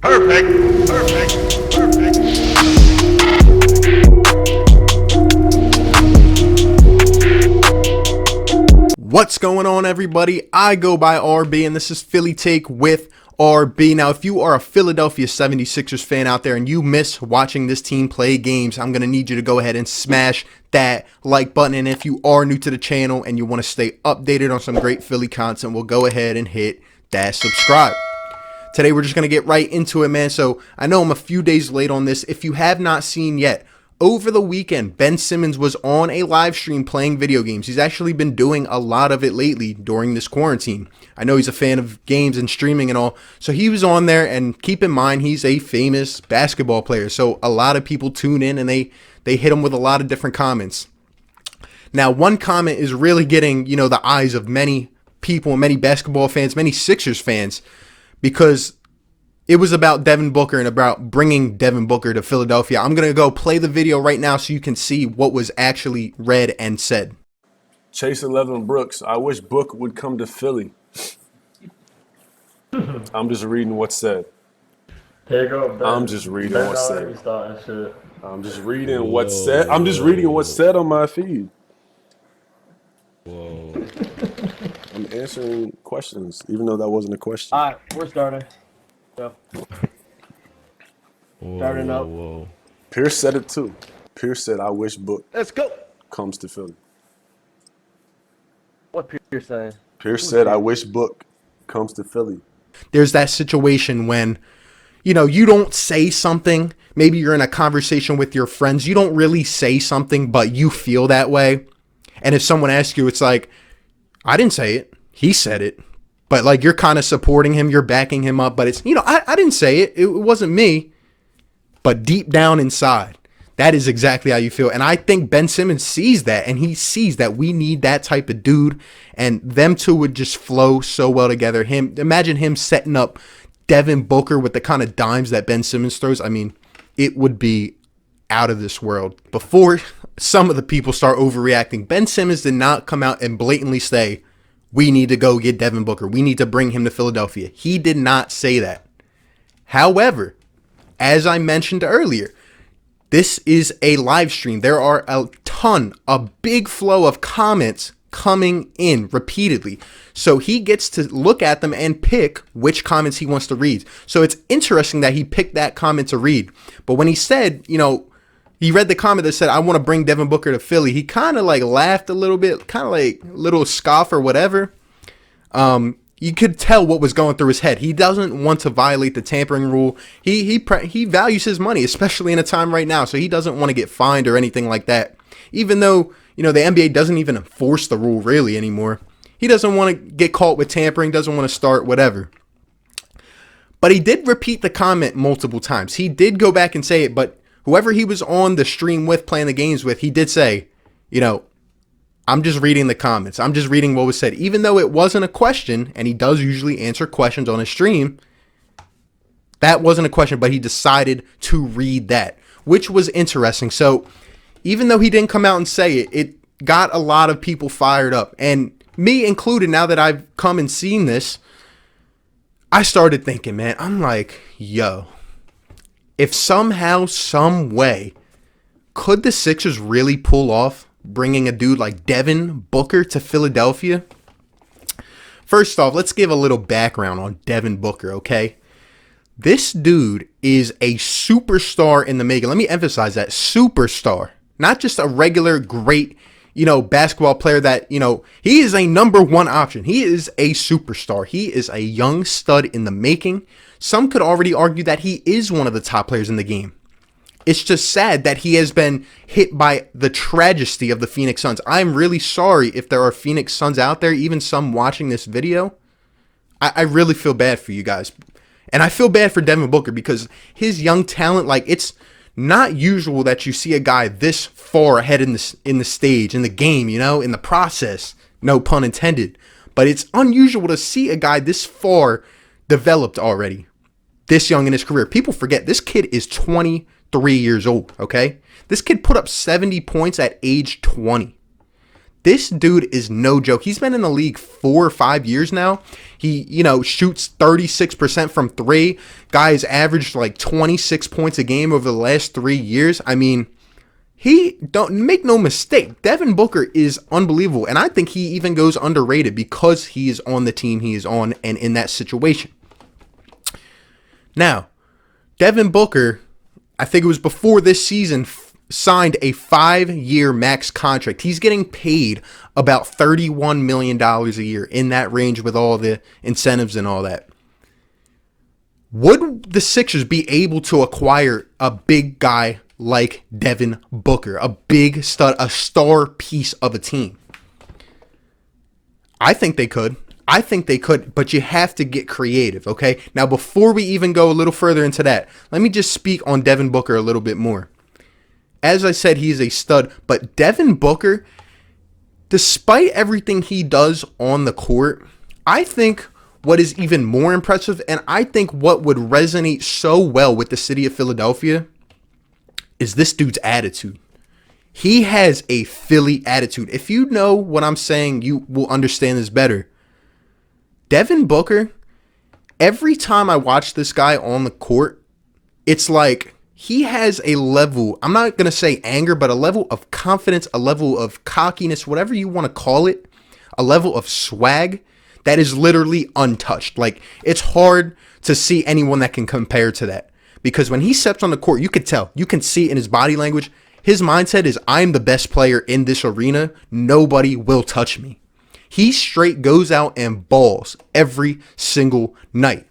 Perfect. Perfect. Perfect. What's going on, everybody? I go by RB, and this is Philly Take with RB. Now, if you are a Philadelphia 76ers fan out there and you miss watching this team play games, I'm going to need you to go ahead and smash that like button. And if you are new to the channel and you want to stay updated on some great Philly content, we'll go ahead and hit that subscribe. Today, we're just going to get right into it, man. So I know I'm a few days late on this. If you have not seen yet, over the weekend, Ben Simmons was on a live stream playing video games. He's actually been doing a lot of it lately during this quarantine. I know he's a fan of games and streaming and all. So he was on there, and keep in mind, he's a famous basketball player. So a lot of people tune in and they hit him with a lot of different comments. Now, one comment is really getting, the eyes of many people and many basketball fans, many Sixers fans, because it was about Devin Booker and about bringing Devin Booker to Philadelphia. I'm going to go play the video right now so you can see what was actually read and said. Chase 11 Brooks, I wish Book would come to Philly. I'm just reading what's said. Here you go, Ben. I'm just reading Ben what's already said. starting shit. I'm just reading what's said. I'm just reading what's said on my feed. Whoa. I'm answering questions, even though that wasn't a question. All right, we're starting. Go. Starting up. Whoa. Pierce said it too. Pierce said, I wish Book Let's go. comes to Philly. What Pierce saying? Pierce said, I wish Book comes to Philly. There's that situation when, you don't say something. Maybe you're in a conversation with your friends. You don't really say something, but you feel that way. And if someone asks you, it's like, I didn't say it. He said it. But like, you're kind of supporting him. You're backing him up. But it's, I didn't say it. It wasn't me. But deep down inside, that is exactly how you feel. And I think Ben Simmons sees that. And he sees that we need that type of dude. And them two would just flow so well together. Imagine him setting up Devin Booker with the kind of dimes that Ben Simmons throws. I mean, it would be out of this world. Before some of the people start overreacting, Ben Simmons did not come out and blatantly say, we need to go get Devin Booker. We need to bring him to Philadelphia. He did not say that. However, as I mentioned earlier, this is a live stream. There are a big flow of comments coming in repeatedly. So he gets to look at them and pick which comments he wants to read. So it's interesting that he picked that comment to read. But when he said, he read the comment that said, I want to bring Devin Booker to Philly, he kind of like laughed a little bit, kind of like a little scoff or whatever. You could tell what was going through his head. He doesn't want to violate the tampering rule. He values his money, especially in a time right now. So he doesn't want to get fined or anything like that. Even though, the NBA doesn't even enforce the rule really anymore. He doesn't want to get caught with tampering, doesn't want to start whatever. But he did repeat the comment multiple times. He did go back and say it, but whoever he was on the stream with, playing the games with, he did say, I'm just reading the comments. I'm just reading what was said. Even though it wasn't a question, and he does usually answer questions on his stream, that wasn't a question, but he decided to read that, which was interesting. So even though he didn't come out and say it, it got a lot of people fired up. And me included, now that I've come and seen this, I started thinking, man, I'm like, yo, if somehow, some way, could the Sixers really pull off bringing a dude like Devin Booker to Philadelphia? First off, let's give a little background on Devin Booker, okay? This dude is a superstar in the making. Let me emphasize that, superstar. Not just a regular great, basketball player that, he is a number one option. He is a superstar. He is a young stud in the making. Some could already argue that he is one of the top players in the game. It's just sad that he has been hit by the tragedy of the Phoenix Suns. I'm really sorry if there are Phoenix Suns out there, even some watching this video. I really feel bad for you guys. And I feel bad for Devin Booker because his young talent, it's not usual that you see a guy this far ahead in the stage, in the game, in the process. No pun intended. But it's unusual to see a guy this far developed already, this young in his career. People forget this kid is 23 years old, okay? This kid put up 70 points at age 20. This dude is no joke. He's been in the league 4 or 5 years now. He, shoots 36% from three. Guys averaged like 26 points a game over the last 3 years. I mean, don't make no mistake. Devin Booker is unbelievable. And I think he even goes underrated because he is on the team he is on and in that situation. Now, Devin Booker, I think it was before this season, signed a 5-year max contract. He's getting paid about $31 million a year, in that range with all the incentives and all that. Would the Sixers be able to acquire a big guy like Devin Booker, a big stud, a star piece of a team? I think they could. But you have to get creative, okay? Now, before we even go a little further into that, let me just speak on Devin Booker a little bit more. As I said, he's a stud, but Devin Booker, despite everything he does on the court, I think what is even more impressive, and I think what would resonate so well with the city of Philadelphia, is this dude's attitude. He has a Philly attitude. If you know what I'm saying, you will understand this better. Devin Booker, every time I watch this guy on the court, it's like he has a level, I'm not going to say anger, but a level of confidence, a level of cockiness, whatever you want to call it, a level of swag that is literally untouched. Like, it's hard to see anyone that can compare to that. Because when he steps on the court, you can tell, you can see in his body language, his mindset is, I'm the best player in this arena. Nobody will touch me. He straight goes out and balls every single night.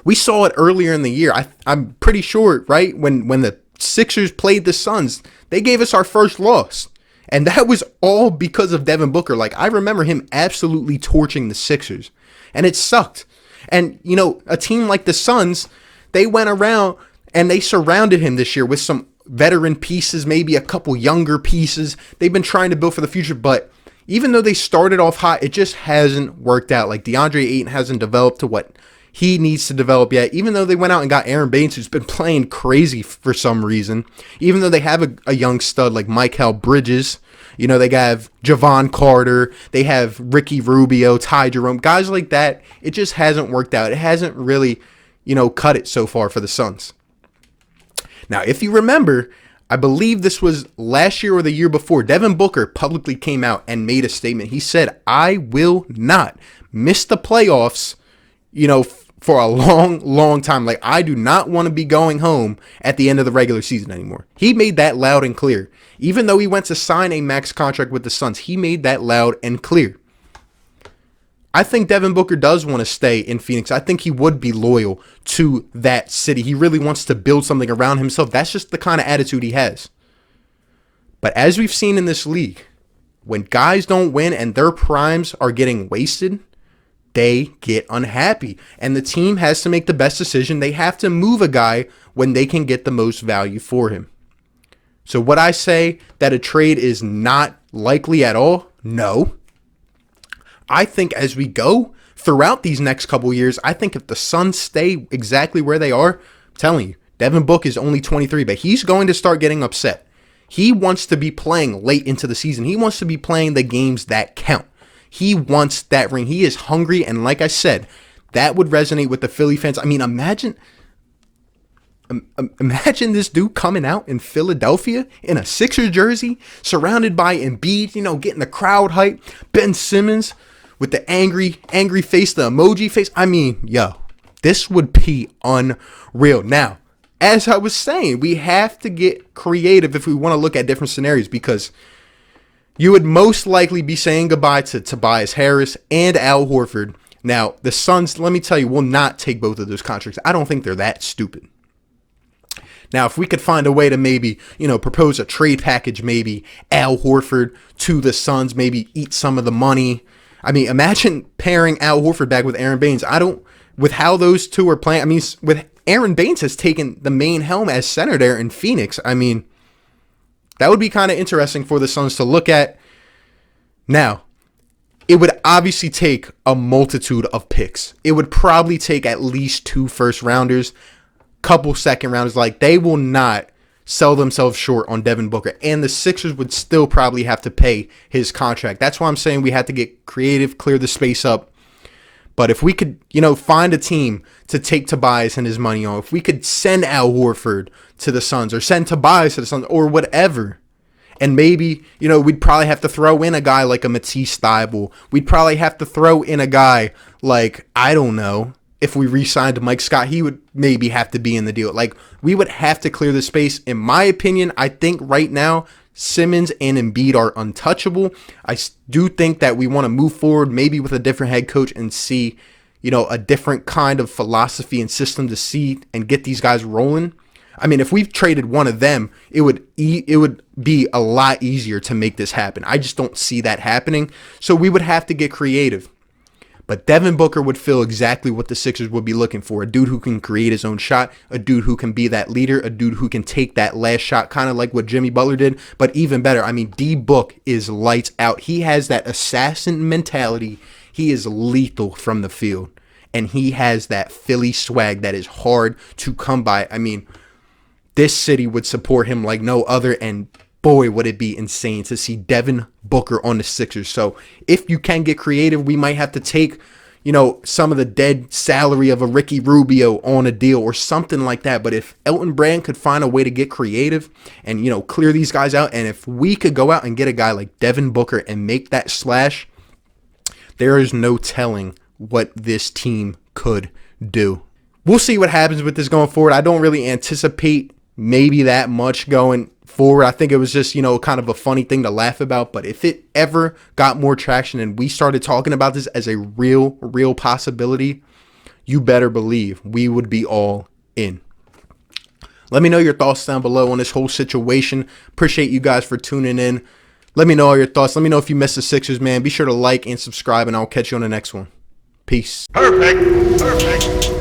We saw it earlier in the year. I'm pretty sure, right? When the Sixers played the Suns, they gave us our first loss. And that was all because of Devin Booker. Like, I remember him absolutely torching the Sixers. And it sucked. And, a team like the Suns, they went around and they surrounded him this year with some veteran pieces, maybe a couple younger pieces. They've been trying to build for the future, but even though they started off hot, it just hasn't worked out. Like, DeAndre Ayton hasn't developed to what he needs to develop yet. Even though they went out and got Aaron Baines, who's been playing crazy for some reason. Even though they have a young stud like Mikal Bridges. They have Javon Carter. They have Ricky Rubio, Ty Jerome. Guys like that, it just hasn't worked out. It hasn't really, cut it so far for the Suns. Now, if you remember, I believe this was last year or the year before, Devin Booker publicly came out and made a statement. He said, I will not miss the playoffs, for a long, long time. Like, I do not want to be going home at the end of the regular season anymore. He made that loud and clear. Even though he went to sign a max contract with the Suns, he made that loud and clear. I think Devin Booker does want to stay in Phoenix. I think he would be loyal to that city. He really wants to build something around himself. That's just the kind of attitude he has. But as we've seen in this league, when guys don't win and their primes are getting wasted, they get unhappy. And the team has to make the best decision. They have to move a guy when they can get the most value for him. So would I say that a trade is not likely at all? No. I think as we go throughout these next couple years, I think if the Suns stay exactly where they are, I'm telling you, Devin Booker is only 23, but he's going to start getting upset. He wants to be playing late into the season. He wants to be playing the games that count. He wants that ring. He is hungry, and like I said, that would resonate with the Philly fans. I mean, imagine this dude coming out in Philadelphia in a Sixers jersey, surrounded by Embiid, getting the crowd hype. Ben Simmons with the angry face, the emoji face. I mean, this would be unreal. Now, as I was saying, we have to get creative if we want to look at different scenarios, because you would most likely be saying goodbye to Tobias Harris and Al Horford. Now, the Suns, let me tell you, will not take both of those contracts. I don't think they're that stupid. Now, if we could find a way to maybe, propose a trade package, maybe Al Horford to the Suns, maybe eat some of the money. I mean, imagine pairing Al Horford back with Aaron Baines. With how those two are playing, I mean, with Aaron Baines has taken the main helm as center there in Phoenix. I mean, that would be kind of interesting for the Suns to look at. Now, it would obviously take a multitude of picks. It would probably take at least 2 first rounders, couple second rounders. Like, they will not sell themselves short on Devin Booker, and the Sixers would still probably have to pay his contract. That's why I'm saying we had to get creative, clear the space up. But if we could, find a team to take Tobias and his money on, if we could send Al Horford to the Suns or send Tobias to the Suns or whatever, and maybe, we'd probably have to throw in a guy like a Matisse Thybulle. We'd probably have to throw in a guy like, I don't know, if we re-signed Mike Scott, he would maybe have to be in the deal. Like, we would have to clear the space. In my opinion, I think right now, Simmons and Embiid are untouchable. I do think that we want to move forward maybe with a different head coach and see, a different kind of philosophy and system to see and get these guys rolling. I mean, if we've traded one of them, it would be a lot easier to make this happen. I just don't see that happening. So we would have to get creative. But Devin Booker would fill exactly what the Sixers would be looking for. A dude who can create his own shot, a dude who can be that leader, a dude who can take that last shot, kind of like what Jimmy Butler did. But even better, I mean, D-Book is lights out. He has that assassin mentality. He is lethal from the field. And he has that Philly swag that is hard to come by. I mean, this city would support him like no other, and boy, would it be insane to see Devin Booker on the Sixers. So if you can get creative, we might have to take, some of the dead salary of a Ricky Rubio on a deal or something like that. But if Elton Brand could find a way to get creative and, clear these guys out, and if we could go out and get a guy like Devin Booker and make that splash, there is no telling what this team could do. We'll see what happens with this going forward. I don't really anticipate maybe that much going forward. I think it was just, kind of a funny thing to laugh about. But if it ever got more traction and we started talking about this as a real possibility, you better believe we would be all in. Let me know your thoughts down below on this whole situation. Appreciate you guys for tuning in. Let me know all your thoughts. Let me know if you missed the Sixers, man. Be sure to like and subscribe, and I'll catch you on the next one. Peace. Perfect.